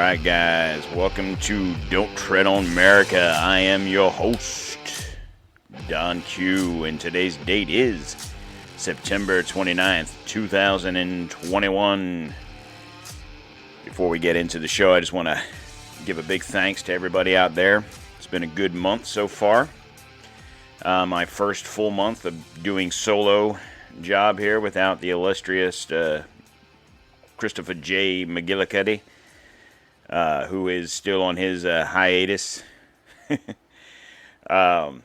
Alright guys, welcome to Don't Tread on America. I am your host, Don Q, and today's date is September 29th, 2021. Before we get into the show, I just want to give a big thanks to everybody out there. It's been a good month so far. My first full month of doing solo job here without the illustrious Christopher J. McGillicuddy. Who is still on his hiatus. But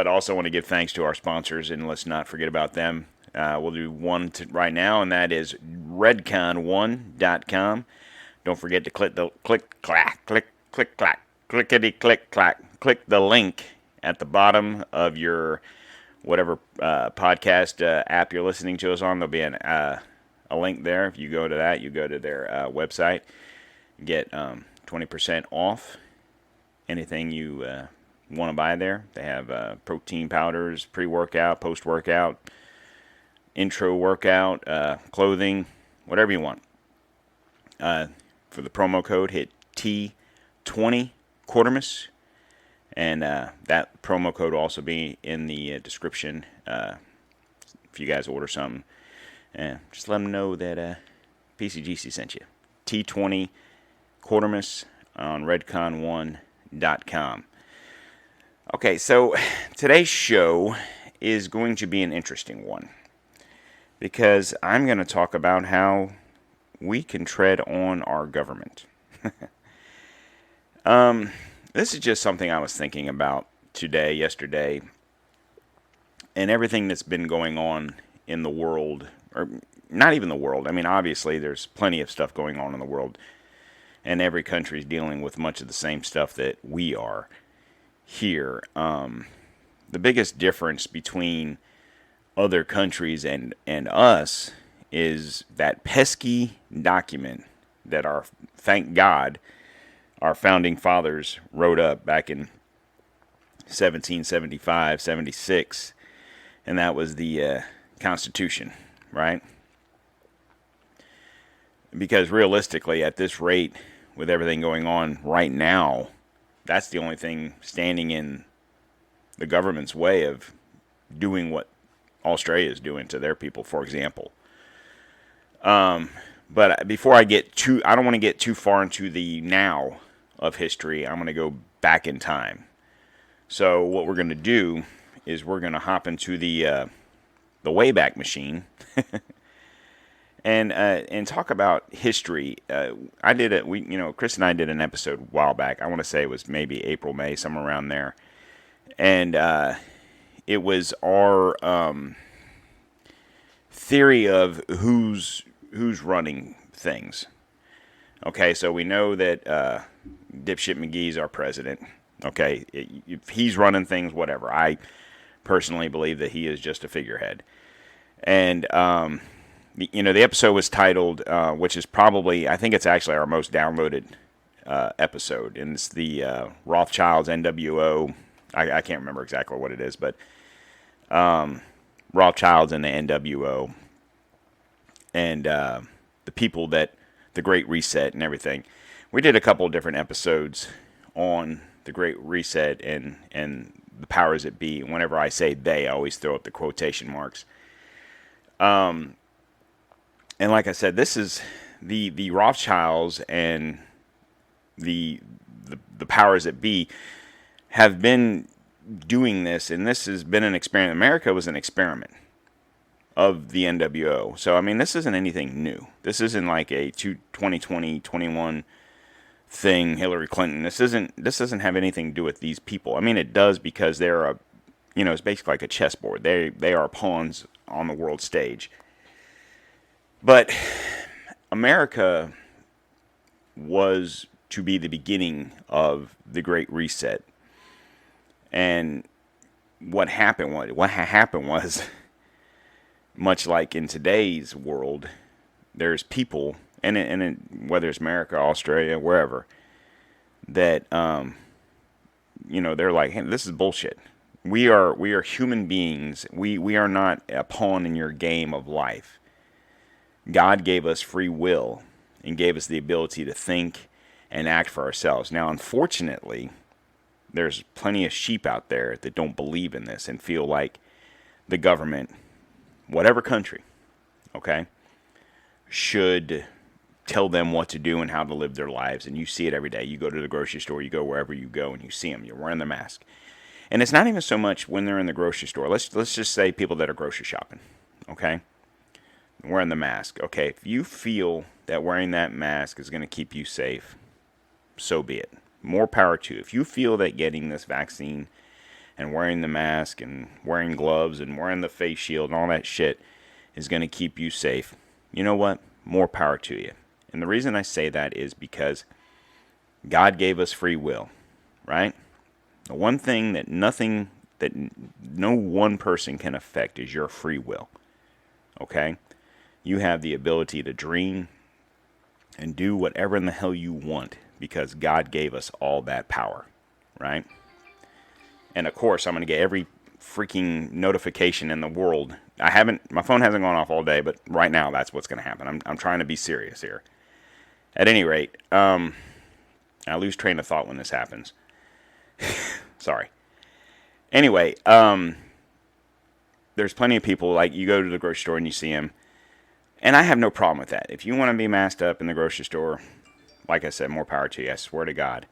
also want to give thanks to our sponsors, and let's not forget about them. We'll do one right now, and that is redcon1.com. Don't forget to click the click the link at the bottom of your whatever podcast app you're listening to us on. There'll be a link there. If you go to that, you go to their website. Get 20% off anything you want to buy there. They have protein powders, pre-workout, post-workout, intro workout, clothing, whatever you want. For the promo code, hit T20 Quartermas, and that promo code will also be in the description if you guys order something. Just let them know that PCGC sent you. T20 Quartermas on redcon1.com. Okay, so today's show is going to be an interesting one because I'm going to talk about how we can tread on our government. This is just something I was thinking about yesterday, and everything that's been going on in the world, or not even the world. I mean, obviously, there's plenty of stuff going on in the world, and every country is dealing with much of the same stuff that we are here. The biggest difference between other countries and us is that pesky document that thank God, our founding fathers wrote up back in 1775, 76, and that was the Constitution, right? Because realistically, at this rate, with everything going on right now, that's the only thing standing in the government's way of doing what Australia is doing to their people, for example. But before I don't want to get too far into the now of history. I'm going to go back in time. So what we're going to do is we're going to hop into the Wayback Machine. And talk about history. Chris and I did an episode a while back. I want to say it was maybe April, May, somewhere around there. And it was our theory of who's running things. Okay, so we know that Dipshit McGee's our president. Okay, if he's running things, whatever. I personally believe that he is just a figurehead. And the episode was titled, which is probably, I think it's actually our most downloaded episode, and it's the Rothschilds, NWO. I can't remember exactly what it is, but Rothschilds and the NWO, and the people that the Great Reset and everything. We did a couple of different episodes on the Great Reset and the powers that be. Whenever I say they, I always throw up the quotation marks. And like I said, this is the Rothschilds and the powers that be have been doing this, and this has been an experiment. America was an experiment of the NWO. So, I mean, this isn't anything new. This isn't like a 2020, 21 thing, Hillary Clinton. This doesn't have anything to do with these people. I mean, it does because they're it's basically like a chessboard. They are pawns on the world stage. But America was to be the beginning of the Great Reset. And what happened was, much like in today's world, there's people, and whether it's America, Australia, wherever, that they're like, hey, this is bullshit. We are human beings. We are not a pawn in your game of life. God gave us free will and gave us the ability to think and act for ourselves. Now, unfortunately, there's plenty of sheep out there that don't believe in this and feel like the government, whatever country, okay, should tell them what to do and how to live their lives. And you see it every day. You go to the grocery store, you go wherever you go, and you see them. You're wearing the mask. And it's not even so much when they're in the grocery store. Let's just say people that are grocery shopping, okay, wearing the mask. Okay, if you feel that wearing that mask is going to keep you safe, so be it. More power to you. If you feel that getting this vaccine and wearing the mask and wearing gloves and wearing the face shield and all that shit is going to keep you safe, you know what? More power to you. And the reason I say that is because God gave us free will, right? The one thing that no one person can affect is your free will, okay? You have the ability to dream and do whatever in the hell you want because God gave us all that power, right? And of course, I'm going to get every freaking notification in the world. My phone hasn't gone off all day, but right now that's what's going to happen. I'm trying to be serious here. At any rate, I lose train of thought when this happens. Sorry. Anyway, there's plenty of people, like you go to the grocery store and you see them, and I have no problem with that. If you want to be masked up in the grocery store, like I said, more power to you. I swear to God.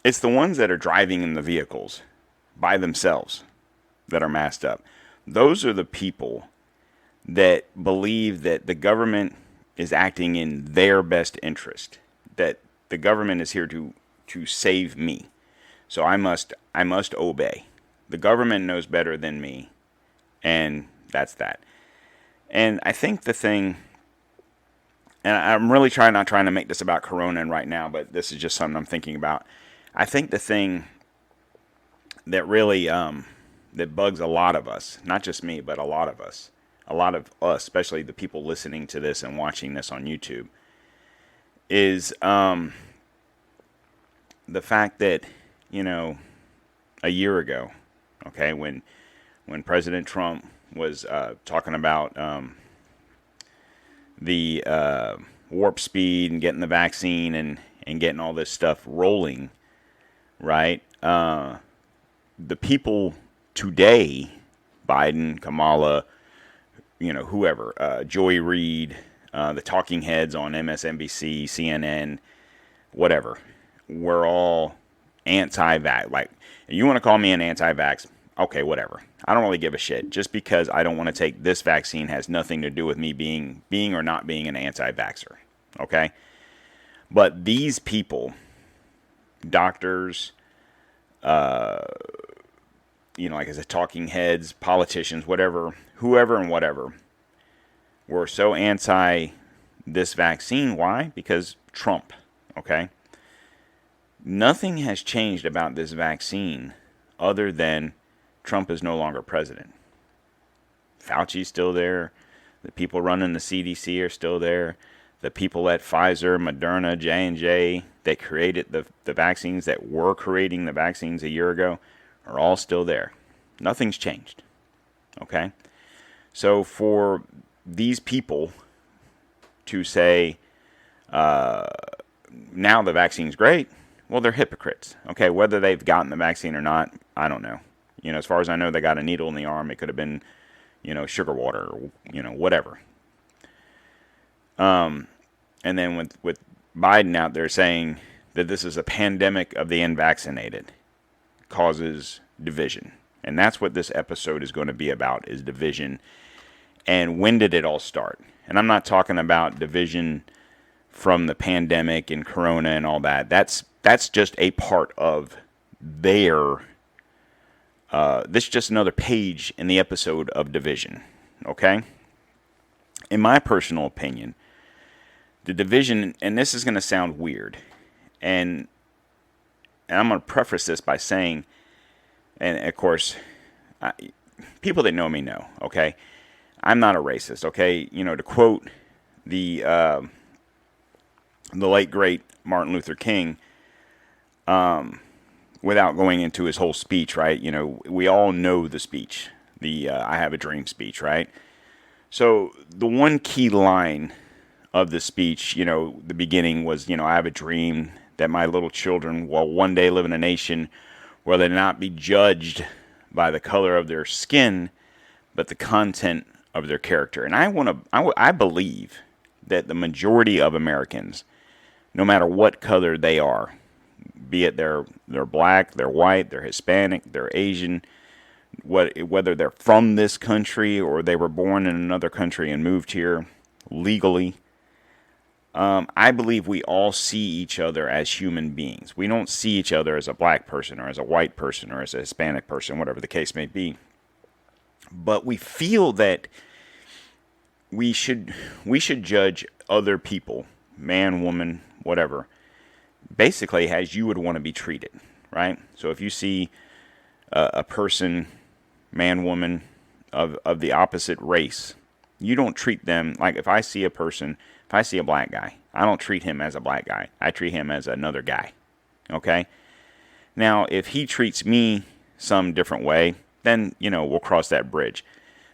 It's the ones that are driving in the vehicles by themselves that are masked up. Those are the people that believe that the government is acting in their best interest, that the government is here to save me. So I must obey. The government knows better than me, and that's that. And I think the thing, and I'm really not trying to make this about Corona right now, but this is just something I'm thinking about. I think the thing that really that bugs a lot of us, not just me, but a lot of us, especially the people listening to this and watching this on YouTube, is the fact that, a year ago, okay, when President Trump was talking about the warp speed and getting the vaccine and getting all this stuff rolling, right? The people today, Biden, Kamala, whoever, Joy Reid, the talking heads on MSNBC, CNN, whatever, we're all anti-vax. Like, you want to call me an anti-vax? Okay, whatever. I don't really give a shit. Just because I don't want to take this vaccine has nothing to do with me being or not being an anti-vaxxer. Okay? But these people, doctors, like I said, talking heads, politicians, whatever, whoever and whatever, were so anti this vaccine. Why? Because Trump. Okay? Nothing has changed about this vaccine other than Trump is no longer president. Fauci's still there. The people running the CDC are still there. The people at Pfizer, Moderna, J&J that created the vaccines, that were creating the vaccines a year ago, are all still there. Nothing's changed. Okay? So for these people to say, now the vaccine's great, well, they're hypocrites. Okay, whether they've gotten the vaccine or not, I don't know. As far as I know, they got a needle in the arm. It could have been, sugar water or, whatever. And then with Biden out there saying that this is a pandemic of the unvaccinated, causes division. And that's what this episode is going to be about, is division. And when did it all start? And I'm not talking about division from the pandemic and Corona and all that. That's just a part of their... this is just another page in the episode of division. Okay? In my personal opinion, the division, and this is going to sound weird, and I'm going to preface this by saying, and of course, people that know me know, okay, I'm not a racist, okay? To quote the late, great Martin Luther King, without going into his whole speech, right? We all know the speech, the I Have a Dream speech, right? So the one key line of the speech, the beginning was, I have a dream that my little children will one day live in a nation where they not be judged by the color of their skin, but the content of their character. And I believe that the majority of Americans, no matter what color they are, be it they're black, they're white, they're Hispanic, they're Asian, whether they're from this country or they were born in another country and moved here legally, I believe we all see each other as human beings. We don't see each other as a black person or as a white person or as a Hispanic person, whatever the case may be. But we feel that we should judge other people, man, woman, whatever, basically as you would want to be treated, right? So if you see a person, man, woman, of the opposite race, you don't treat them like, if I see a black guy, I don't treat him as a black guy. I treat him as another guy. Okay? Now, if he treats me some different way, then, we'll cross that bridge.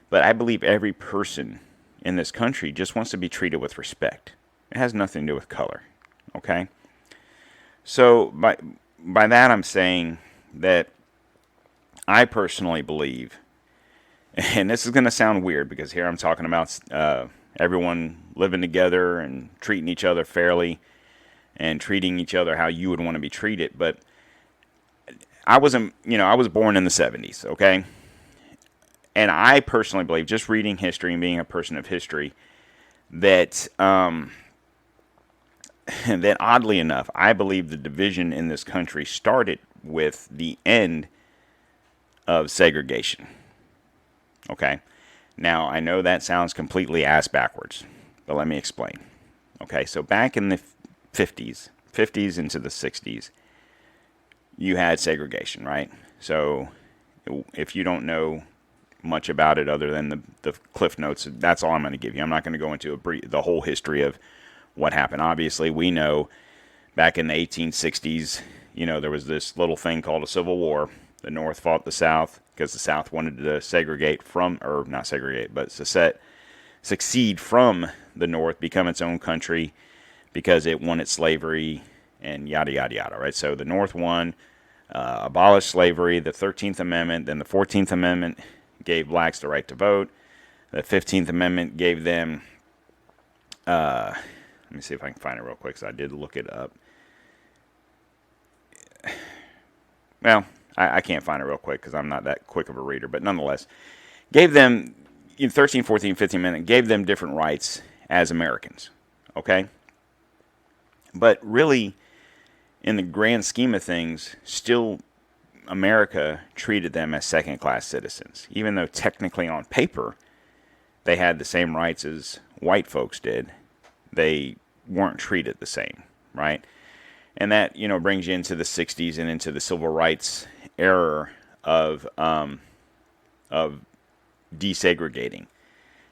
But I believe every person in this country just wants to be treated with respect. It has nothing to do with color. Okay? So, by that I'm saying that I personally believe, and this is going to sound weird because here I'm talking about everyone living together and treating each other fairly and treating each other how you would want to be treated. But I was born in the 70s, okay? And I personally believe, just reading history and being a person of history, that that oddly enough, I believe the division in this country started with the end of segregation. Okay? Now, I know that sounds completely ass backwards, but let me explain. Okay, so back in the 50s into the 60s, you had segregation, right? So if you don't know much about it other than the cliff notes, that's all I'm going to give you. I'm not going to go into the whole history of what happened. Obviously, we know back in the 1860s, there was this little thing called a Civil War. The North fought the South because the South wanted to segregate from, or not segregate, but succeed from the North, become its own country because it wanted slavery and yada, yada, yada, right? So the North won, abolished slavery, the 13th Amendment, then the 14th Amendment gave blacks the right to vote. The 15th Amendment gave them, let me see if I can find it real quick, because I did look it up. Well, I can't find it real quick because I'm not that quick of a reader, but nonetheless, gave them, 13, 14, 15 Amendment, gave them different rights as Americans, okay? But really, in the grand scheme of things, still America treated them as second-class citizens, even though technically on paper they had the same rights as white folks did. They weren't treated the same, right? And that, brings you into the 60s and into the civil rights era of desegregating.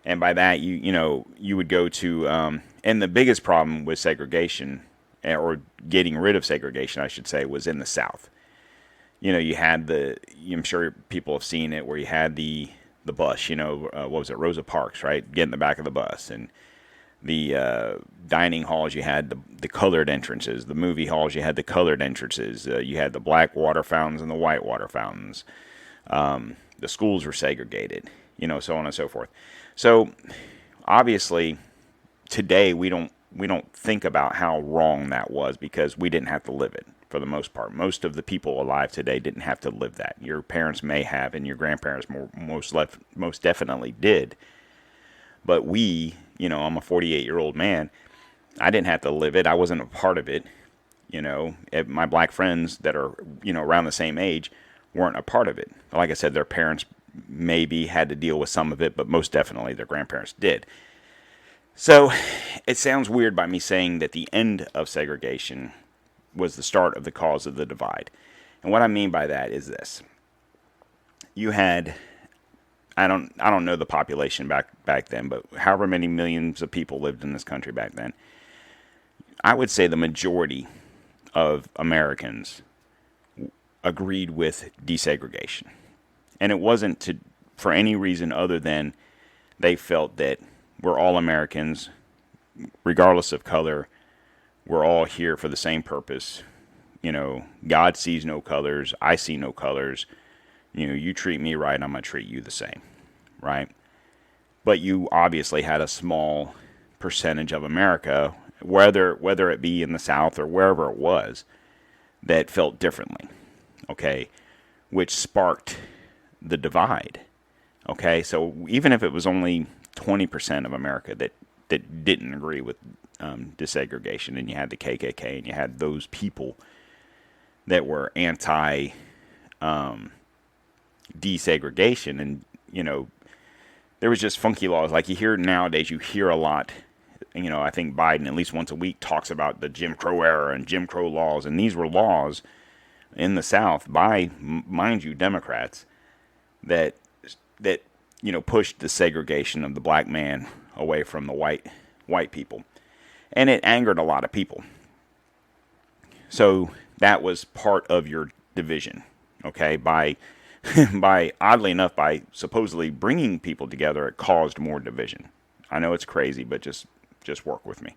And by that, you would go to, and the biggest problem with segregation, or getting rid of segregation, I should say, was in the South. You had I'm sure people have seen it, where you had the bus, what was it, Rosa Parks, right? Get in the back of the bus. And the dining halls, you had the colored entrances. The movie halls, you had the colored entrances. You had the black water fountains and the white water fountains. The schools were segregated, so on and so forth. So obviously, today we don't think about how wrong that was because we didn't have to live it for the most part. Most of the people alive today didn't have to live that. Your parents may have, and your grandparents most definitely did. But we, I'm a 48-year-old man. I didn't have to live it. I wasn't a part of it. My black friends that are, around the same age weren't a part of it. Like I said, their parents maybe had to deal with some of it, but most definitely their grandparents did. So it sounds weird by me saying that the end of segregation was the start of the cause of the divide. And what I mean by that is this. You had, I don't know the population back then, but however many millions of people lived in this country back then, I would say the majority of Americans agreed with desegregation. And it wasn't for any reason other than they felt that we're all Americans, regardless of color. We're all here for the same purpose. God sees no colors. I see no colors. You treat me right, I'm going to treat you the same, right? But you obviously had a small percentage of America, whether it be in the South or wherever it was, that felt differently, okay, which sparked the divide, okay? So even if it was only 20% of America that didn't agree with desegregation, and you had the KKK, and you had those people that were anti desegregation, and there was just funky laws. Like you hear nowadays, you hear a lot. I think Biden at least once a week talks about the Jim Crow era and Jim Crow laws, and these were laws in the South by, mind you, Democrats that pushed the segregation of the black man away from the white people, and it angered a lot of people. So that was part of your division, okay? By oddly enough, by supposedly bringing people together, it caused more division. I know it's crazy, but just work with me.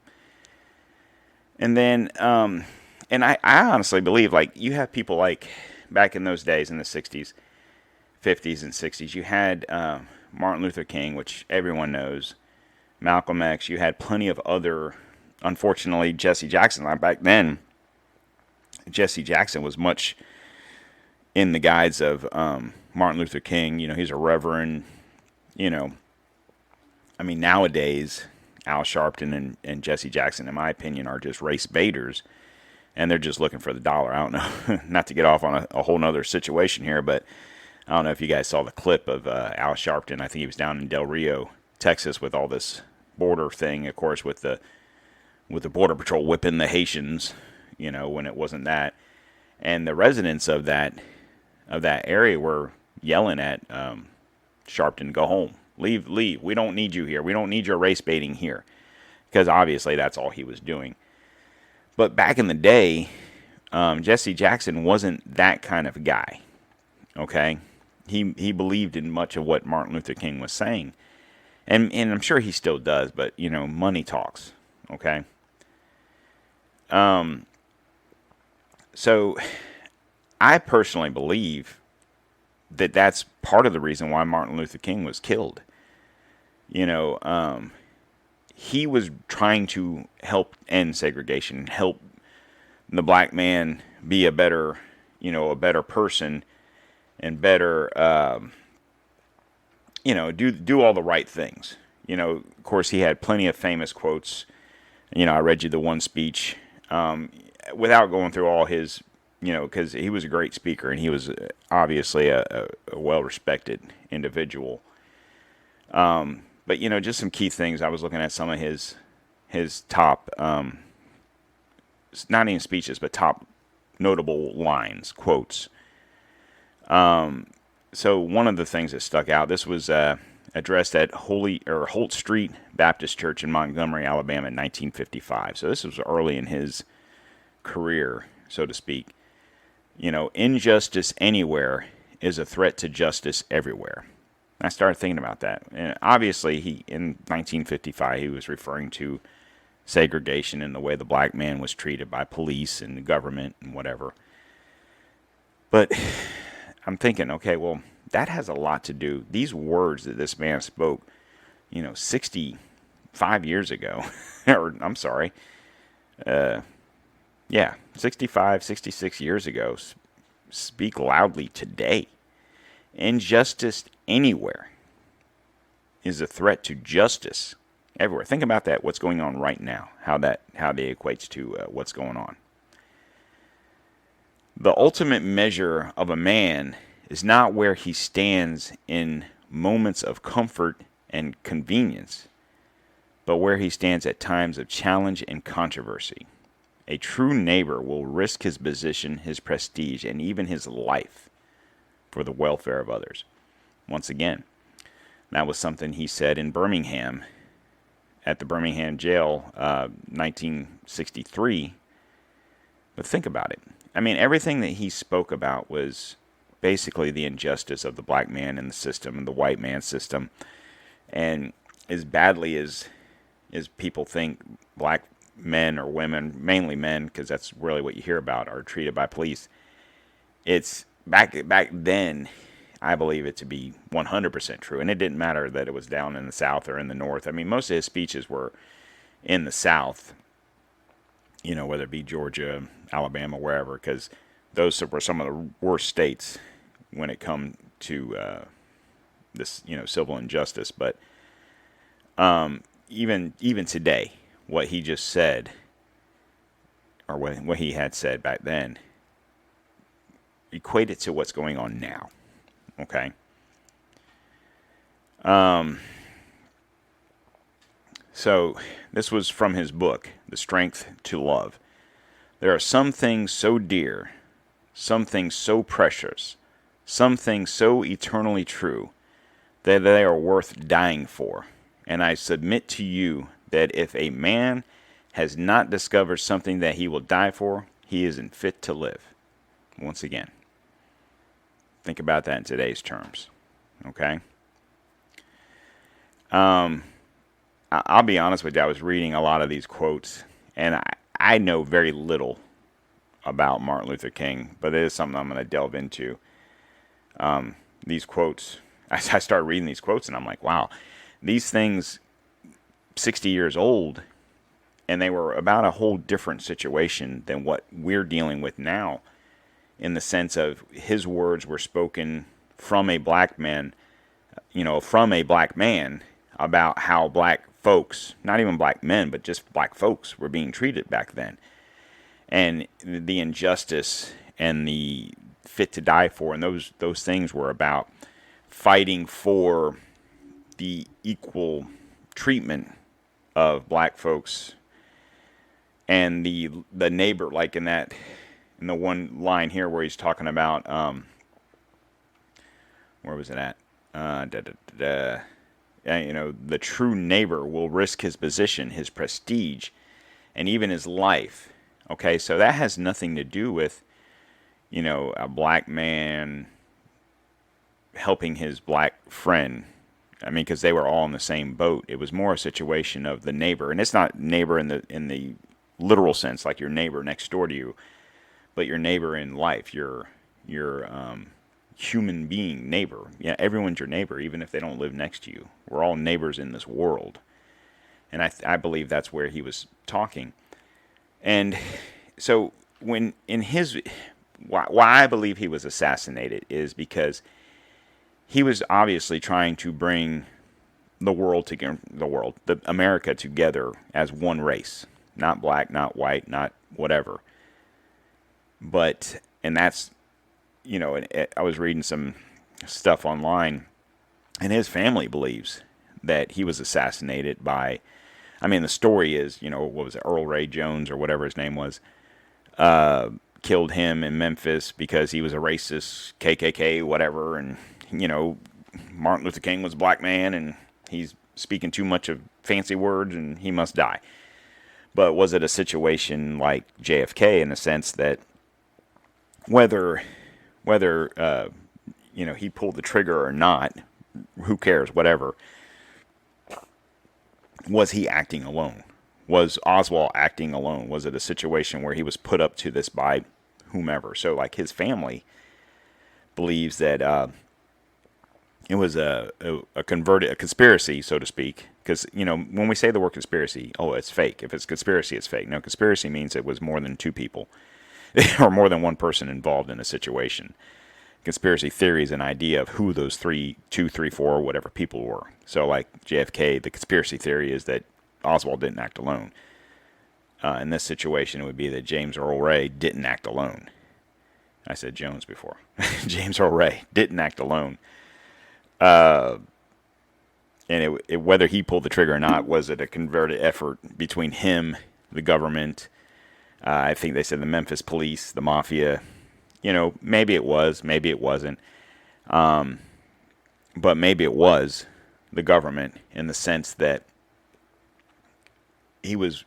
And then, and I honestly believe, like, you have people like back in those days in the 60s, 50s, and 60s, you had Martin Luther King, which everyone knows, Malcolm X, you had plenty of other, unfortunately, Jesse Jackson. Like back then, Jesse Jackson was much in the guise of Martin Luther King. He's a reverend. Nowadays, Al Sharpton and Jesse Jackson, in my opinion, are just race baiters, and they're just looking for the dollar. I don't know, not to get off on a whole nother situation here, but I don't know if you guys saw the clip of Al Sharpton. I think he was down in Del Rio, Texas, with all this border thing, of course, with the Border Patrol whipping the Haitians, when it wasn't that. And the residents of that area were yelling at Sharpton, go home, leave. We don't need you here. We don't need your race baiting here, because obviously that's all he was doing. But back in the day, Jesse Jackson wasn't that kind of guy. Okay, he believed in much of what Martin Luther King was saying, and I'm sure he still does. But money talks. Okay. So I personally believe that that's part of the reason why Martin Luther King was killed. He was trying to help end segregation, help the black man be a better person, and better, do all the right things. Of course, he had plenty of famous quotes. I read you the one speech, without going through all his, because he was a great speaker, and he was obviously a well-respected individual. But, just some key things. I was looking at some of his top, not even speeches, but top notable lines, quotes. So one of the things that stuck out, this was addressed at Holt Street Baptist Church in Montgomery, Alabama in 1955. So this was early in his career, so to speak. Injustice anywhere is a threat to justice everywhere. I started thinking about that. And obviously, in 1955, he was referring to segregation and the way the black man was treated by police and the government and whatever. But I'm thinking, okay, well, that has a lot to do. These words that this man spoke, 65 years ago, or I'm sorry, 65, 66 years ago, speak loudly today. Injustice anywhere is a threat to justice everywhere. Think about that, what's going on right now, how that equates to what's going on. The ultimate measure of a man is not where he stands in moments of comfort and convenience, but where he stands at times of challenge and controversy. A true neighbor will risk his position, his prestige, and even his life for the welfare of others. Once again, that was something he said in Birmingham, at the Birmingham jail, 1963. But think about it. Everything that he spoke about was basically the injustice of the black man in the system and the white man system. And as badly as people think black men or women, mainly men, because that's really what you hear about, are treated by police. It's back then. I believe it to be 100% true, and it didn't matter that it was down in the South or in the North. I mean, most of his speeches were in the South, whether it be Georgia, Alabama, wherever, because those were some of the worst states when it come to this, civil injustice. But even today, what he just said, or what he had said back then, equate it to what's going on now. Okay. So this was from his book, The Strength to Love. There are some things so dear, some things so precious, some things so eternally true, that they are worth dying for. And I submit to you that if a man has not discovered something that he will die for, he isn't fit to live. Once again, think about that in today's terms. Okay? I'll be honest with you. I was reading a lot of these quotes, and I know very little about Martin Luther King, but it is something I'm going to delve into. These quotes, I started reading these quotes, and I'm like, wow, these things, 60 years old, and they were about a whole different situation than what we're dealing with now, in the sense of his words were spoken from a black man, about how black folks, not even black men, but just black folks, were being treated back then. And the injustice and the fit to die for, and those things were about fighting for the equal treatment of black folks and the neighbor, like in the one line here where he's talking about where was it at? The true neighbor will risk his position, his prestige, and even his life. Okay, so that has nothing to do with, a black man helping his black friend. I mean, because they were all in the same boat. It was more a situation of the neighbor, and it's not neighbor in the literal sense, like your neighbor next door to you, but your neighbor in life, your human being neighbor. Yeah, everyone's your neighbor, even if they don't live next to you. We're all neighbors in this world, and I believe that's where he was talking. And so why I believe he was assassinated is because he was obviously trying to bring America together as one race, not black, not white, not whatever. But, and that's, I was reading some stuff online, and his family believes that he was assassinated by, the story is, what was it, Earl Ray Jones or whatever his name was, killed him in Memphis because he was a racist, KKK, whatever, and, Martin Luther King was a black man, and he's speaking too much of fancy words, and he must die. But was it a situation like JFK in the sense that whether he pulled the trigger or not, who cares, whatever, was he acting alone? Was Oswald acting alone? Was it a situation where he was put up to this by whomever? So, like, his family believes that it was a conspiracy, so to speak. Because, when we say the word conspiracy, it's fake. If it's conspiracy, it's fake. No, conspiracy means it was more than two people or more than one person involved in a situation. Conspiracy theory is an idea of who those 2, 3, 4, whatever people were. So, like JFK, the conspiracy theory is that Oswald didn't act alone. In this situation, it would be that James Earl Ray didn't act alone. I said Jones before. James Earl Ray didn't act alone. And whether he pulled the trigger or not, was it a concerted effort between him, the government, I think they said the Memphis police, the mafia. Maybe it was, maybe it wasn't. But maybe it was the government in the sense that he was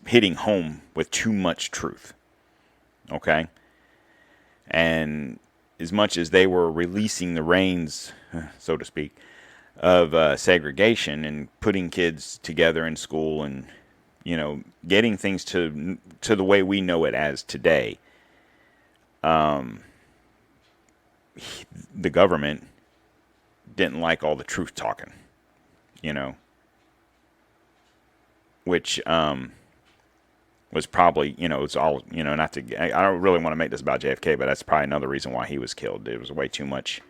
hitting home with too much truth. Okay? And as much as they were releasing the reins, so to speak, of segregation and putting kids together in school and, getting things to the way we know it as today. The government didn't like all the truth talking, you know, which was probably, it's all, not to, I don't really want to make this about JFK, but that's probably another reason why he was killed. There was way too much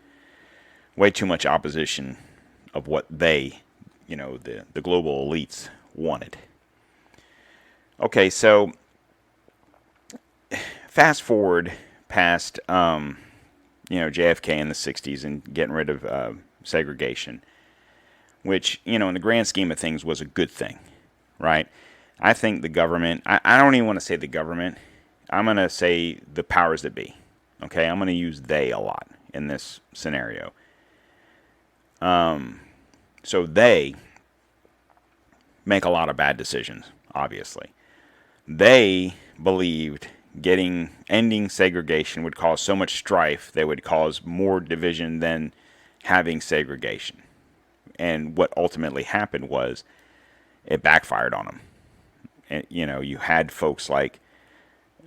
opposition of what they, the global elites wanted. Okay, so fast forward past, JFK in the 60s and getting rid of segregation, which, in the grand scheme of things was a good thing, right? I think the government, I don't even want to say the government, I'm going to say the powers that be. Okay, I'm going to use they a lot in this scenario. So they make a lot of bad decisions, obviously. They believed ending segregation would cause so much strife that would cause more division than having segregation. And what ultimately happened was it backfired on them. And, you had folks like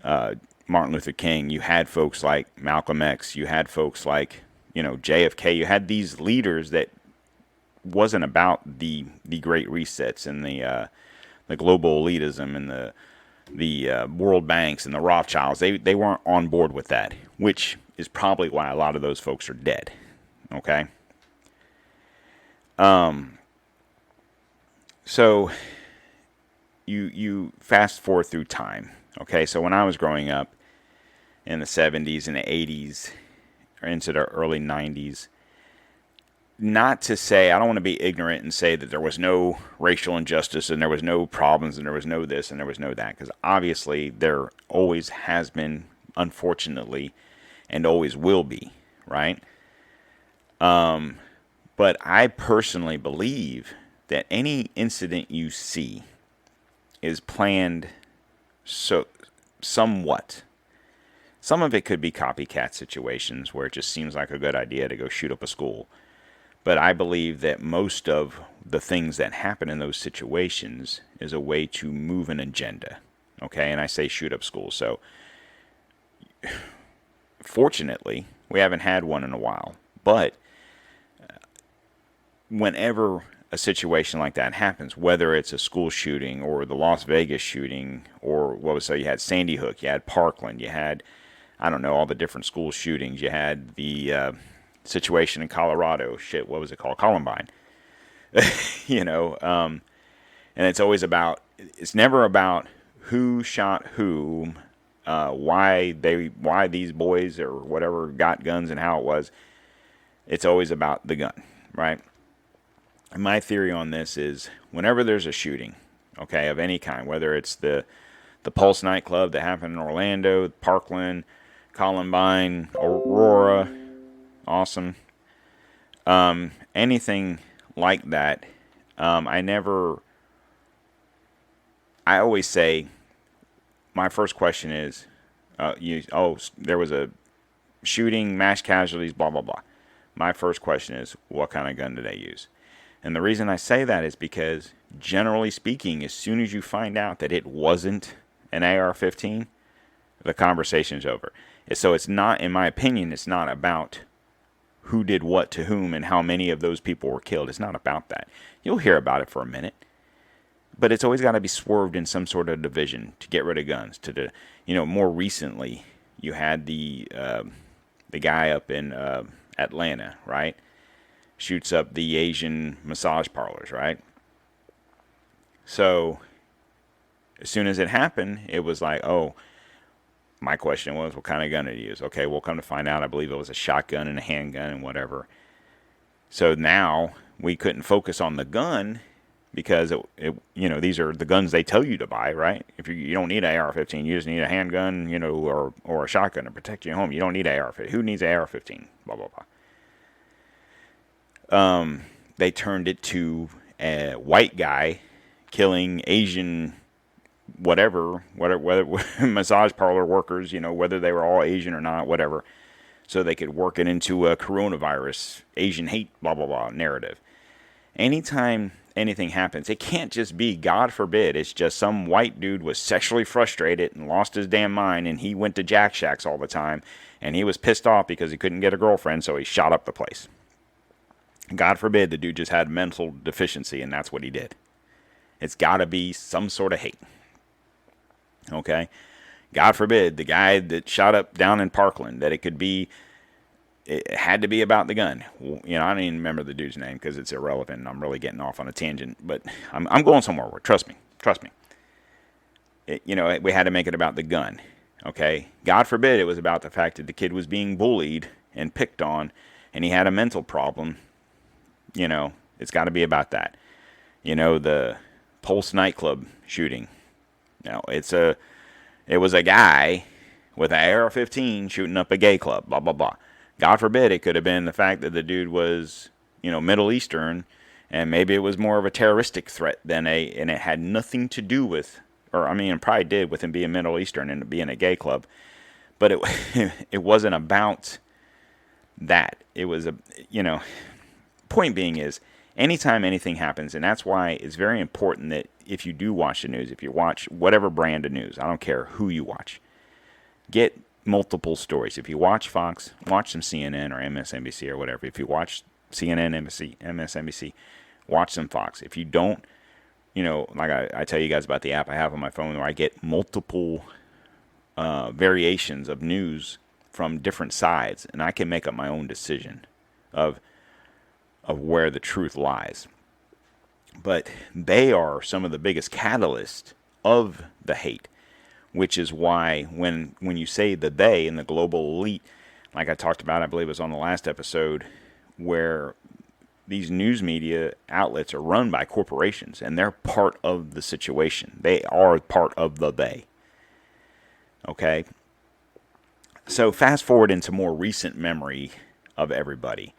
Martin Luther King, you had folks like Malcolm X, you had folks like, JFK, you had these leaders that wasn't about the Great Resets and the global elitism and the World Banks and the Rothschilds. They weren't on board with that, which is probably why a lot of those folks are dead. Okay. So you fast forward through time. Okay, so when I was growing up in the 70s and the 80s, or into the early 90s, not to say, I don't want to be ignorant and say that there was no racial injustice and there was no problems and there was no this and there was no that, because obviously there always has been, unfortunately, and always will be, right? But I personally believe that any incident you see is planned somewhat. Some of it could be copycat situations where it just seems like a good idea to go shoot up a school. But I believe that most of the things that happen in those situations is a way to move an agenda. Okay, and I say shoot up schools. So, fortunately, we haven't had one in a while. But whenever a situation like that happens, whether it's a school shooting or the Las Vegas shooting, or you had Sandy Hook, you had Parkland, you had, I don't know, all the different school shootings, you had the situation in Colorado, what was it called? Columbine. And it's always it's never about who shot whom, why these boys or whatever got guns and how it was. It's always about the gun, right? And my theory on this is whenever there's a shooting, okay, of any kind, whether it's the Pulse nightclub that happened in Orlando, Parkland, Columbine, Aurora, awesome, anything like that, I always say, my first question is, there was a shooting, mass casualties, blah, blah, blah. My first question is, what kind of gun did they use? And the reason I say that is because, generally speaking, as soon as you find out that it wasn't an AR-15, the conversation's over. So it's not, in my opinion, it's not about who did what to whom and how many of those people were killed. It's not about that. You'll hear about it for a minute, but it's always got to be swerved in some sort of division to get rid of guns. More recently, you had the guy up in Atlanta, right? Shoots up the Asian massage parlors, right? So as soon as it happened, it was like, oh, my question was, what kind of gun did he use? Okay, we'll come to find out, I believe it was a shotgun and a handgun and whatever. So now we couldn't focus on the gun because these are the guns they tell you to buy, right? If you don't need an AR-15, you just need a handgun, or a shotgun to protect your home. You don't need an AR-15. Who needs an AR-15? Blah blah blah. They turned it to a white guy killing Asian, whether massage parlor workers, whether they were all Asian or not, so they could work it into a coronavirus, Asian hate, blah, blah, blah narrative. anytime anything happens, it can't just be, God forbid, it's just some white dude was sexually frustrated and lost his damn mind and he went to Jack Shacks all the time and he was pissed off because he couldn't get a girlfriend, so he shot up the place. God forbid the dude just had mental deficiency and that's what he did. It's got to be some sort of hate. Okay? God forbid the guy that shot up down in Parkland, that it had to be about the gun. You know, I don't even remember the dude's name because it's irrelevant and I'm really getting off on a tangent, but I'm going somewhere. Trust me. We had to make it about the gun. Okay? God forbid it was about the fact that the kid was being bullied and picked on and he had a mental problem. You know, it's got to be about that. You know, the Pulse nightclub shooting. Now, it was a guy with an AR-15 shooting up a gay club, blah, blah, blah. God forbid it could have been the fact that the dude was, Middle Eastern, and maybe it was more of a terroristic threat and it had nothing to do with, it probably did with him being Middle Eastern and being a gay club, but it wasn't about that. It was point being is, anytime anything happens, and that's why it's very important that if you do watch the news, if you watch whatever brand of news, I don't care who you watch, get multiple stories. If you watch Fox, watch some CNN or MSNBC or whatever. If you watch CNN, MSNBC, watch some Fox. If you don't, like I tell you guys about the app I have on my phone where I get multiple variations of news from different sides, and I can make up my own decision of where the truth lies. But they are some of the biggest catalysts of the hate, which is why when you say the they and the global elite, like I talked about, I believe it was on the last episode, where these news media outlets are run by corporations and they're part of the situation. They are part of the they. Okay? So fast forward into more recent memory of everybody.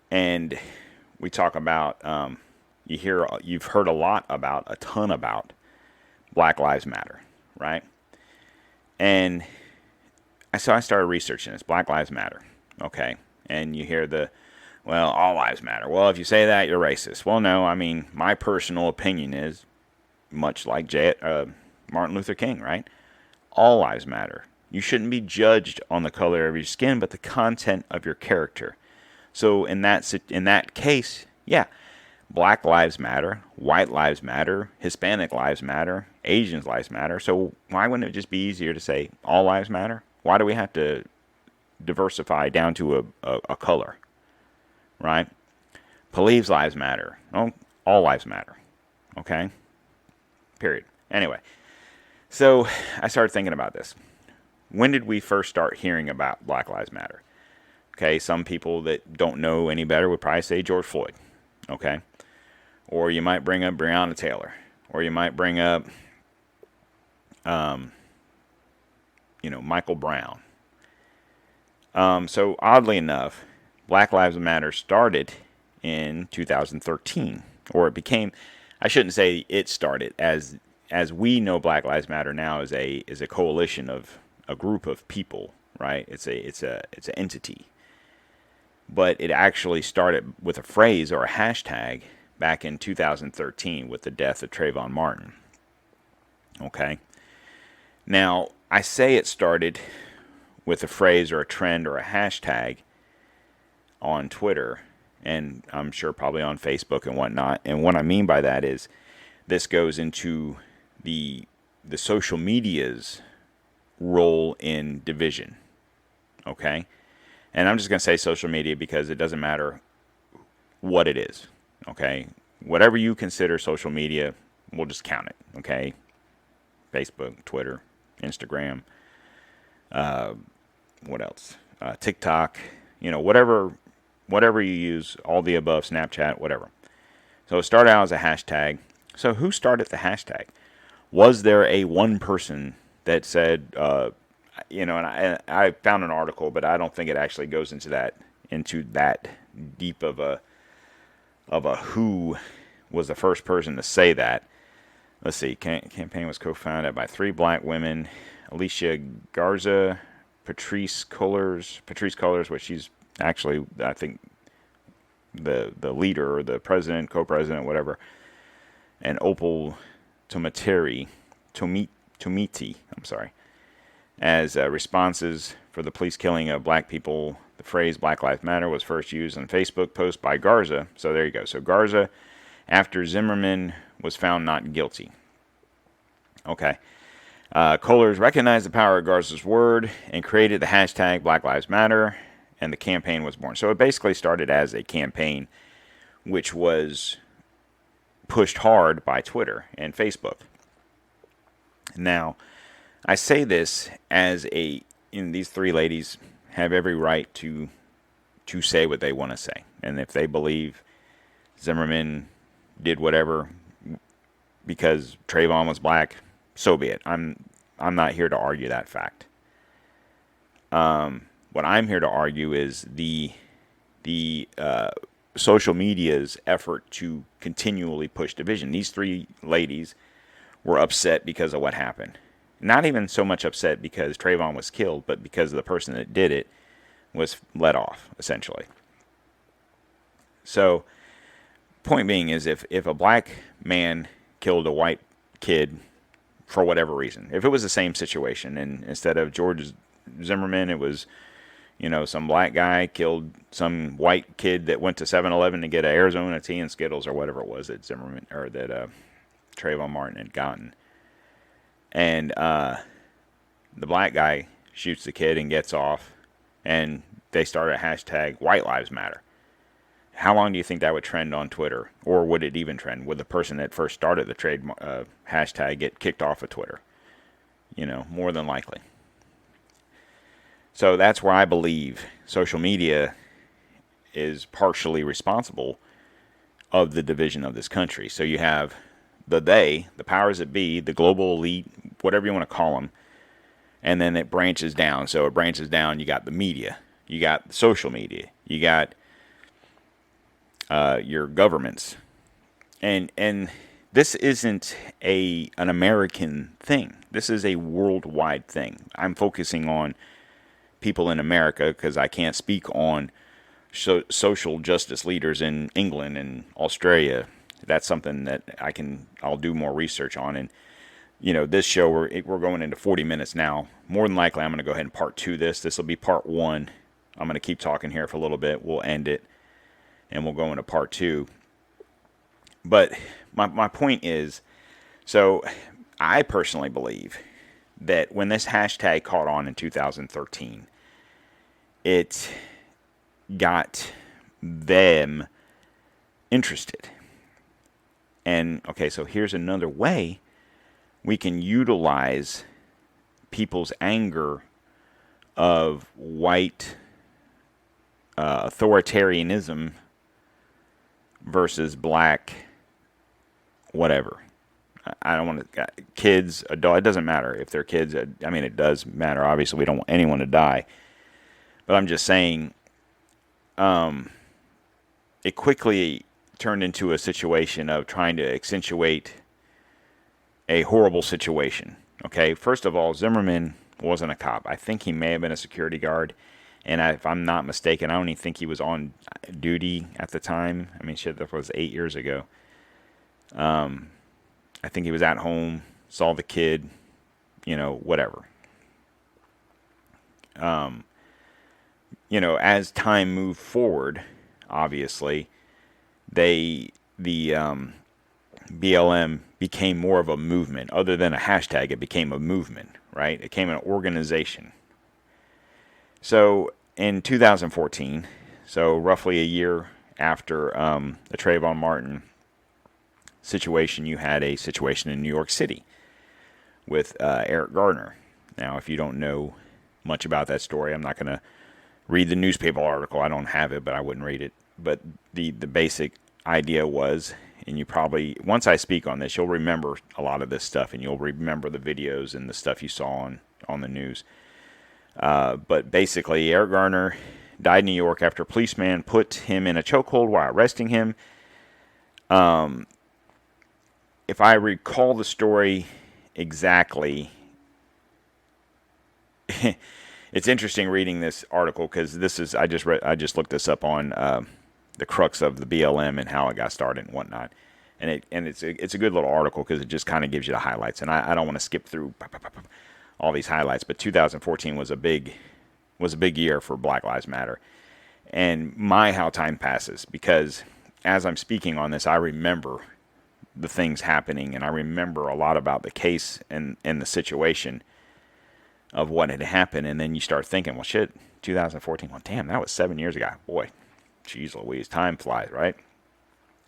And we talk about, you've heard a ton about Black Lives Matter, right? And so I started researching this, Black Lives Matter, okay? And you hear all lives matter. Well, if you say that, you're racist. Well, no, my personal opinion is, much like Martin Luther King, right? All lives matter. You shouldn't be judged on the color of your skin, but the content of your character. So in that case, yeah, Black lives matter, white lives matter, Hispanic lives matter, Asians lives matter. So why wouldn't it just be easier to say all lives matter? Why do we have to diversify down to a color, right? Police lives matter. Oh, all lives matter. Okay? Period. Anyway, so I started thinking about this. When did we first start hearing about Black Lives Matter? Okay, some people that don't know any better would probably say George Floyd. Okay? Or you might bring up Breonna Taylor. Or you might bring up, Michael Brown. So oddly enough, Black Lives Matter started in 2013. Or it became, I shouldn't say it started, as we know Black Lives Matter now is a coalition of a group of people, right? It's an entity. But it actually started with a phrase or a hashtag back in 2013 with the death of Trayvon Martin. Okay? Now, I say it started with a phrase or a trend or a hashtag on Twitter, and I'm sure probably on Facebook and whatnot. And what I mean by that is this goes into the social media's role in division. Okay? And I'm just going to say social media because it doesn't matter what it is, okay? Whatever you consider social media, we'll just count it, okay? Facebook, Twitter, Instagram, what else? TikTok, whatever you use, all the above, Snapchat, whatever. So it started out as a hashtag. So who started the hashtag? Was there a one person that said, and I found an article, but I don't think it actually goes into that deep of a who was the first person to say that. Let's see. Campaign was co-founded by 3 black women: Alicia Garza, Patrice Cullors, which she's actually, I think, the leader or the president, co-president, whatever, and Opal Tometi, I'm sorry, as responses for the police killing of black people. The phrase Black Lives Matter was first used on Facebook post by Garza. So there you go. So Garza, after Zimmerman was found not guilty. Okay. Kohlers recognized the power of Garza's word and created the hashtag Black Lives Matter, and the campaign was born. So it basically started as a campaign which was pushed hard by Twitter and Facebook. Now, I say this as these three ladies have every right to say what they want to say. And if they believe Zimmerman did whatever because Trayvon was black, so be it. I'm not here to argue that fact. What I'm here to argue is the social media's effort to continually push division. These three ladies were upset because of what happened. Not even so much upset because Trayvon was killed, but because the person that did it was let off, essentially. So, point being is if a black man killed a white kid for whatever reason, if it was the same situation, and instead of George Zimmerman, it was, some black guy killed some white kid that went to 7-Eleven to get an Arizona tea and Skittles or whatever it was that Zimmerman or that Trayvon Martin had gotten. And the black guy shoots the kid and gets off, and they start a hashtag White Lives Matter. How long do you think that would trend on Twitter? Or would it even trend? Would the person that first started the hashtag get kicked off of Twitter? More than likely. So that's where I believe social media is partially responsible of the division of this country. So you have the powers that be, the global elite, whatever you want to call them, and then it branches down. So it branches down, you got the media, you got social media, you got your governments. And this isn't an American thing. This is a worldwide thing. I'm focusing on people in America because I can't speak on social justice leaders in England and Australia. That's something that I'll do more research on. And, this show, we're going into 40 minutes now. More than likely, I'm going to go ahead and part 2 this. This will be part 1. I'm going to keep talking here for a little bit. We'll end it, and we'll go into part 2. But my point is, so I personally believe that when this hashtag caught on in 2013, it got them interested. And, okay, so here's another way we can utilize people's anger of white authoritarianism versus black whatever. I don't want to, kids, adult, it doesn't matter if they're kids. I mean, it does matter. Obviously, we don't want anyone to die. But I'm just saying, it quickly turned into a situation of trying to accentuate a horrible situation. Okay, first of all, Zimmerman wasn't a cop. I think he may have been a security guard. And if I'm not mistaken, I don't even think he was on duty at the time. I mean, shit, that was 8 years ago. I think he was at home, saw the kid, whatever. As time moved forward, obviously, the BLM became more of a movement. Other than a hashtag, it became a movement, right? It became an organization. So in 2014, so roughly a year after the Trayvon Martin situation, you had a situation in New York City with Eric Garner. Now, if you don't know much about that story, I'm not going to read the newspaper article. I don't have it, but I wouldn't read it. But the basic idea was, and you probably, once I speak on this, you'll remember a lot of this stuff, and you'll remember the videos and the stuff you saw on the news. But basically, Eric Garner died in New York after a policeman put him in a chokehold while arresting him. If I recall the story exactly, it's interesting reading this article because I just looked this up on the crux of the BLM and how it got started and whatnot. And it's a good little article because it just kind of gives you the highlights. And I don't want to skip through all these highlights, but 2014 was a big year for Black Lives Matter. And how time passes, because as I'm speaking on this, I remember the things happening, and I remember a lot about the case and the situation of what had happened. And then you start thinking, well, shit, 2014, well, damn, that was 7 years ago. Boy, geez Louise, time flies, right?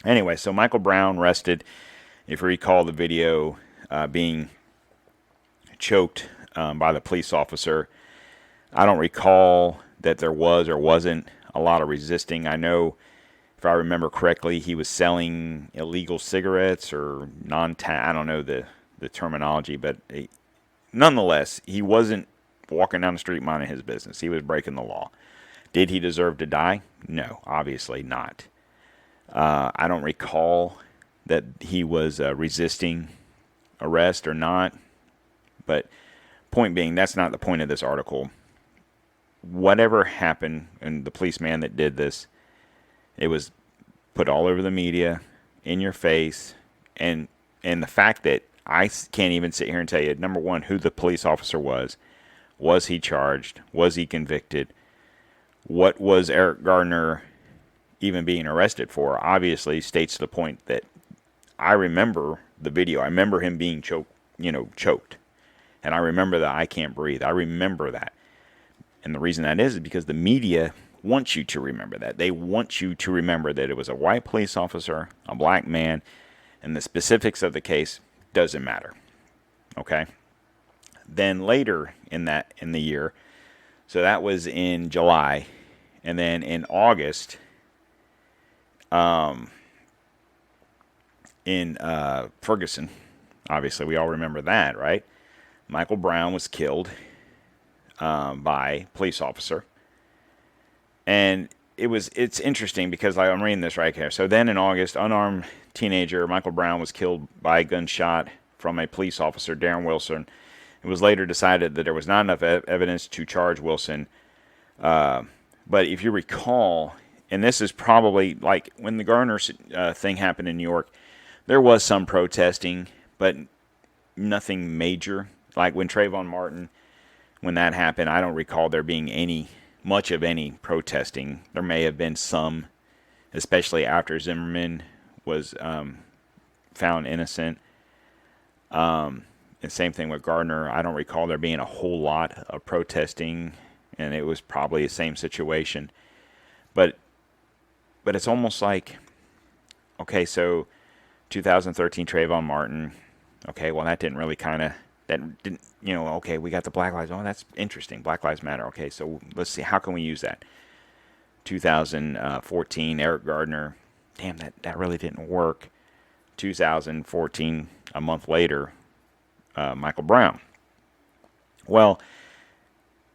Anyway, so Michael Brown arrested, if you recall the video, being choked by the police officer. I don't recall that there was or wasn't a lot of resisting. I know, if I remember correctly, he was selling illegal cigarettes or I don't know the terminology, but nonetheless, he wasn't walking down the street minding his business. He was breaking the law. Did he deserve to die? No, obviously not. I don't recall that he was resisting arrest or not, but point being, that's not the point of this article. Whatever happened, and the policeman that did this, it was put all over the media, in your face, and the fact that I can't even sit here and tell you, number one, who the police officer was he charged, was he convicted, what was Eric Gardner even being arrested for, obviously states the point that I remember the video. I remember him being choked. And I remember that I can't breathe. I remember that. And the reason that is because the media wants you to remember that. They want you to remember that it was a white police officer, a black man, and the specifics of the case doesn't matter. Okay? Then later in the year, so that was in July, and then in August, in Ferguson, obviously we all remember that, right? Michael Brown was killed by a police officer. And it's interesting because I'm reading this right here. So then in August, unarmed teenager Michael Brown was killed by a gunshot from a police officer, Darren Wilson. It was later decided that there was not enough evidence to charge Wilson. But if you recall, and this is probably like when the Garner thing happened in New York, there was some protesting, but nothing major. Like when Trayvon Martin, when that happened, I don't recall there being much of any protesting. There may have been some, especially after Zimmerman was found innocent. And same thing with Gardner. I don't recall there being a whole lot of protesting, and it was probably the same situation. But it's almost like, okay, so 2013 Trayvon Martin, okay, well that didn't, okay, we got the Black Lives, oh, that's interesting, Black Lives Matter, okay, so let's see, how can we use that? 2014 Eric Gardner, damn, that really didn't work. 2014, a month later, Michael Brown. Well,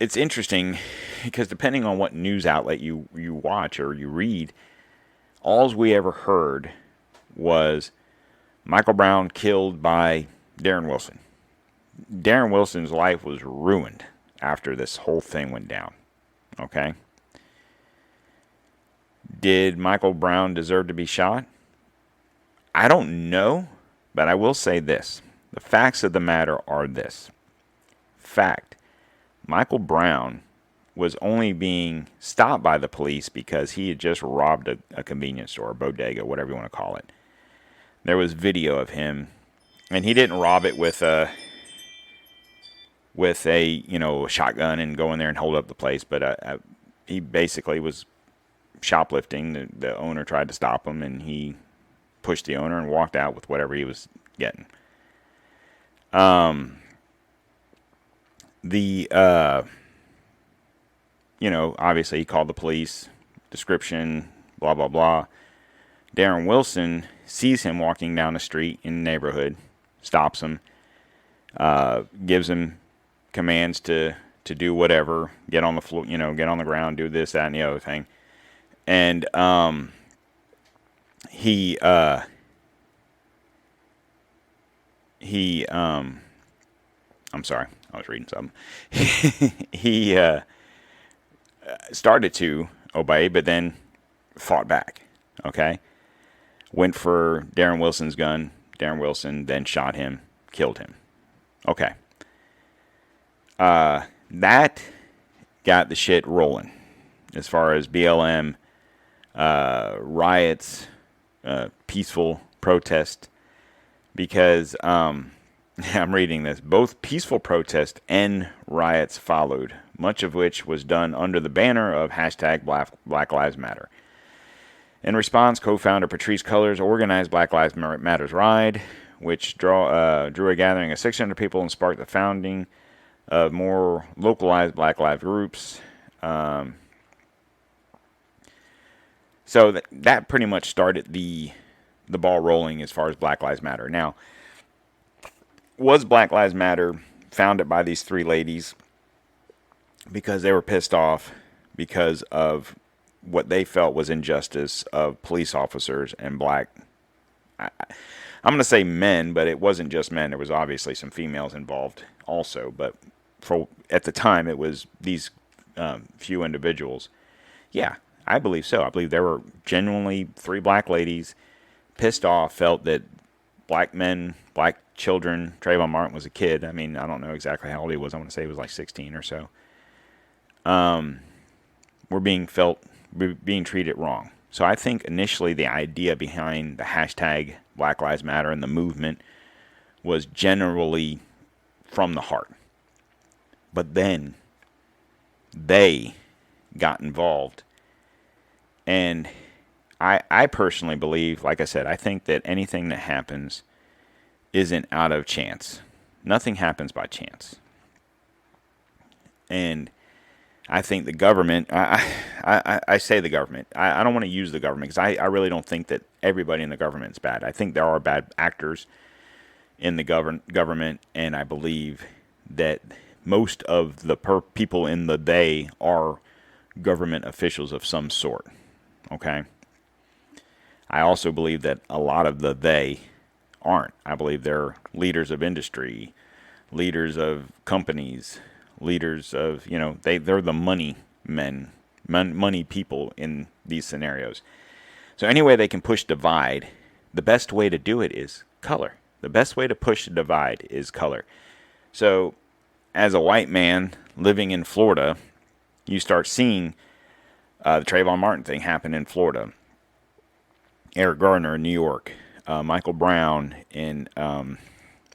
it's interesting because depending on what news outlet you watch or you read, all we ever heard was Michael Brown killed by Darren Wilson. Darren Wilson's life was ruined after this whole thing went down. Okay? Did Michael Brown deserve to be shot? I don't know, but I will say this. The facts of the matter are this. Fact. Michael Brown was only being stopped by the police because he had just robbed a convenience store, a bodega, whatever you want to call it. There was video of him, and he didn't rob it with a shotgun and go in there and hold up the place, but he basically was shoplifting. The owner tried to stop him, and he pushed the owner and walked out with whatever he was getting. Obviously he called the police, description, blah, blah, blah. Darren Wilson sees him walking down the street in the neighborhood, stops him, gives him commands to do whatever, get on the floor, get on the ground, do this, that, and the other thing. And I'm sorry, I was reading something. he started to obey, but then fought back. Okay, went for Darren Wilson's gun. Darren Wilson then shot him, killed him. Okay, that got the shit rolling as far as BLM riots, peaceful protest, because I'm reading this. Both peaceful protest and riots followed, much of which was done under the banner of hashtag Black Lives Matter. In response, co-founder Patrisse Cullors organized Black Lives Matter's Ride, which drew a gathering of 600 people and sparked the founding of more localized Black Lives groups. So that pretty much started the ball rolling as far as Black Lives Matter. Now, was Black Lives Matter founded by these three ladies because they were pissed off because of what they felt was injustice of police officers and black, I'm going to say men, but it wasn't just men. There was obviously some females involved also, but at the time it was these few individuals. Yeah, I believe so. I believe there were genuinely three black ladies pissed off, felt that black men, black children, Trayvon Martin was a kid. I mean, I don't know exactly how old he was. I want to say he was like 16 or so. Were being treated wrong. So I think initially the idea behind the hashtag Black Lives Matter and the movement was generally from the heart. But then they got involved. And I personally believe, like I said, I think that anything that happens isn't out of chance. Nothing happens by chance. And I think the government, I say the government, I don't want to use the government because I really don't think that everybody in the government is bad. I think there are bad actors in the government, and I believe that most of the people in the they are government officials of some sort. Okay? I also believe that a lot of the they aren't. I believe they're leaders of industry, leaders of companies, leaders of, they're the money men, money people in these scenarios. So any way they can push divide, the best way to do it is color. The best way to push the divide is color. So as a white man living in Florida, you start seeing the Trayvon Martin thing happen in Florida. Eric Gardner in New York, Michael Brown in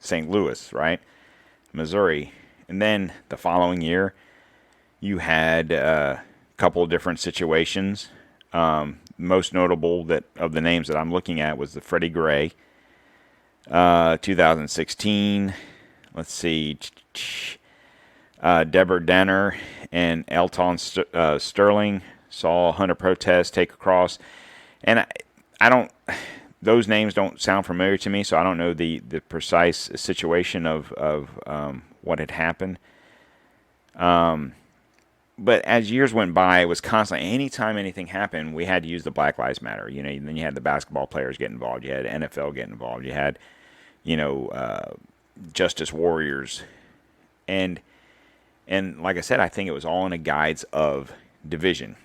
St. Louis, right? Missouri. And then the following year, you had a couple of different situations. Most notable of the names that I'm looking at was the Freddie Gray, 2016. Let's see, Deborah Danner and Elton Sterling saw 100 protests take across, and I don't. Those names don't sound familiar to me, so I don't know the precise situation of what had happened. But as years went by, it was constantly, anytime anything happened, we had to use the Black Lives Matter. Then you had the basketball players get involved. You had NFL get involved. You had, Justice Warriors. And like I said, I think it was all in a guise of division.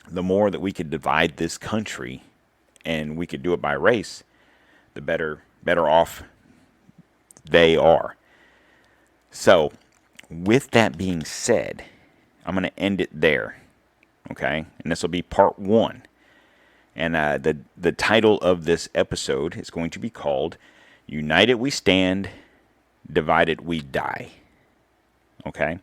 The more that we could divide this country, and we could do it by race, the better off they are. So, with that being said, I'm going to end it there, okay? And this will be part 1. And the title of this episode is going to be called United We Stand, Divided We Die, okay?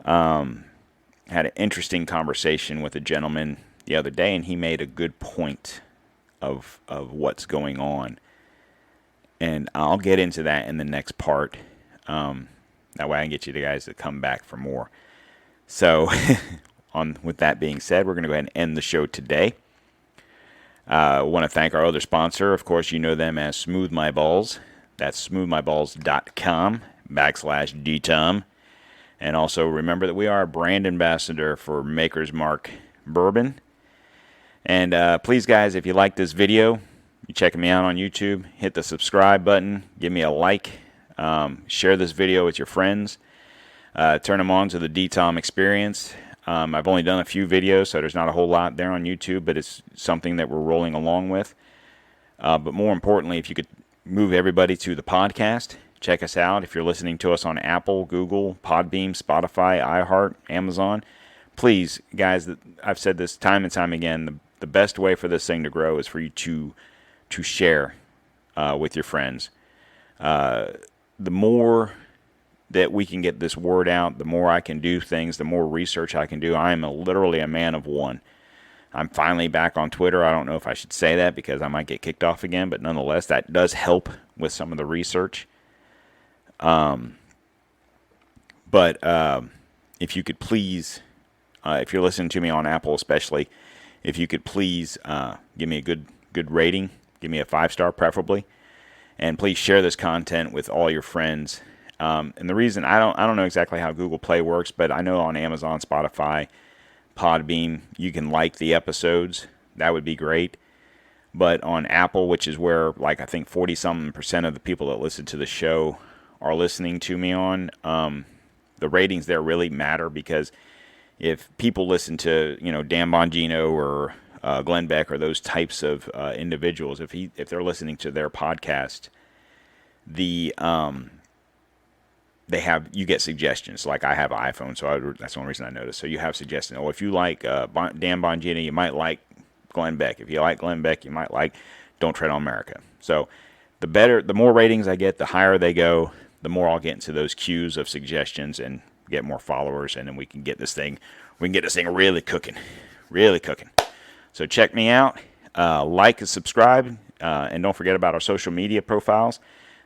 Had an interesting conversation with a gentleman the other day, and he made a good point of what's going on. And I'll get into that in the next part. That way I can get you guys to come back for more. So, with that being said, we're going to go ahead and end the show today. I want to thank our other sponsor. Of course, you know them as Smooth My Balls. That's smoothmyballs.com/DTOM. And also remember that we are a brand ambassador for Maker's Mark Bourbon. And please, guys, if you like this video, you're checking me out on YouTube, hit the subscribe button, give me a like, share this video with your friends, turn them on to the DTOM experience. I've only done a few videos, so there's not a whole lot there on YouTube, but it's something that we're rolling along with. But more importantly, if you could move everybody to the podcast, check us out. If you're listening to us on Apple, Google, Podbean, Spotify, iHeart, Amazon, please, guys, I've said this time and time again, the best way for this thing to grow is for you to share with your friends. The more that we can get this word out, the more I can do things, the more research I can do. I am literally a man of one. I'm finally back on Twitter. I don't know if I should say that because I might get kicked off again, but nonetheless, that does help with some of the research. But if you could please, if you're listening to me on Apple especially, if you could please give me a good rating, give me a 5-star preferably, and please share this content with all your friends. And the reason I don't know exactly how Google Play works, but I know on Amazon, Spotify, Podbean, you can like the episodes. That would be great. But on Apple, which is where like I think 40-something% of the people that listen to the show are listening to me on, the ratings there really matter, because if people listen to Dan Bongino or Glenn Beck or those types of individuals, if they're listening to their podcast, you get suggestions. Like I have an iPhone, so that's the only reason I noticed. So you have suggestions. Oh, if you like Dan Bongino, you might like Glenn Beck. If you like Glenn Beck, you might like Don't Tread on America. So the more ratings I get, the higher they go, the more I'll get into those queues of suggestions and get more followers, and then we can get this thing really cooking. So check me out, like and subscribe, and don't forget about our social media profiles.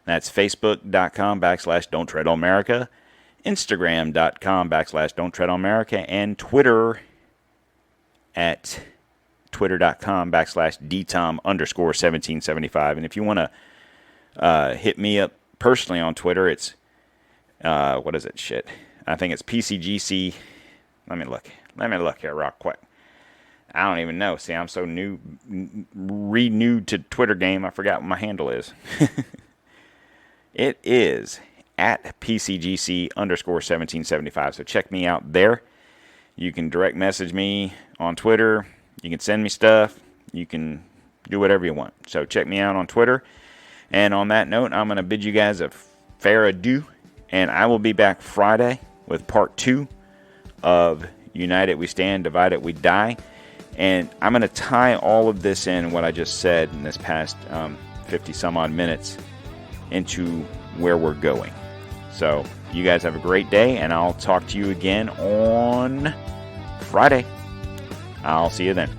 That's Facebook.com/Don't Tread on America, Instagram.com/Don't Tread on America, and Twitter at Twitter.com/DTOM_1775. And if you want to hit me up personally on Twitter, it's what is it? Shit. I think it's PCGC. Let me look here real quick. I don't even know. See, I'm so renewed to Twitter game, I forgot what my handle is. It is at PCGC_1775. So check me out there. You can direct message me on Twitter. You can send me stuff. You can do whatever you want. So check me out on Twitter. And on that note, I'm going to bid you guys a fair adieu. And I will be back Friday with part 2 of United We Stand, Divided We Die. And I'm going to tie all of this in, what I just said in this past 50 some odd minutes, into where we're going. So you guys have a great day, and I'll talk to you again on Friday. I'll see you then.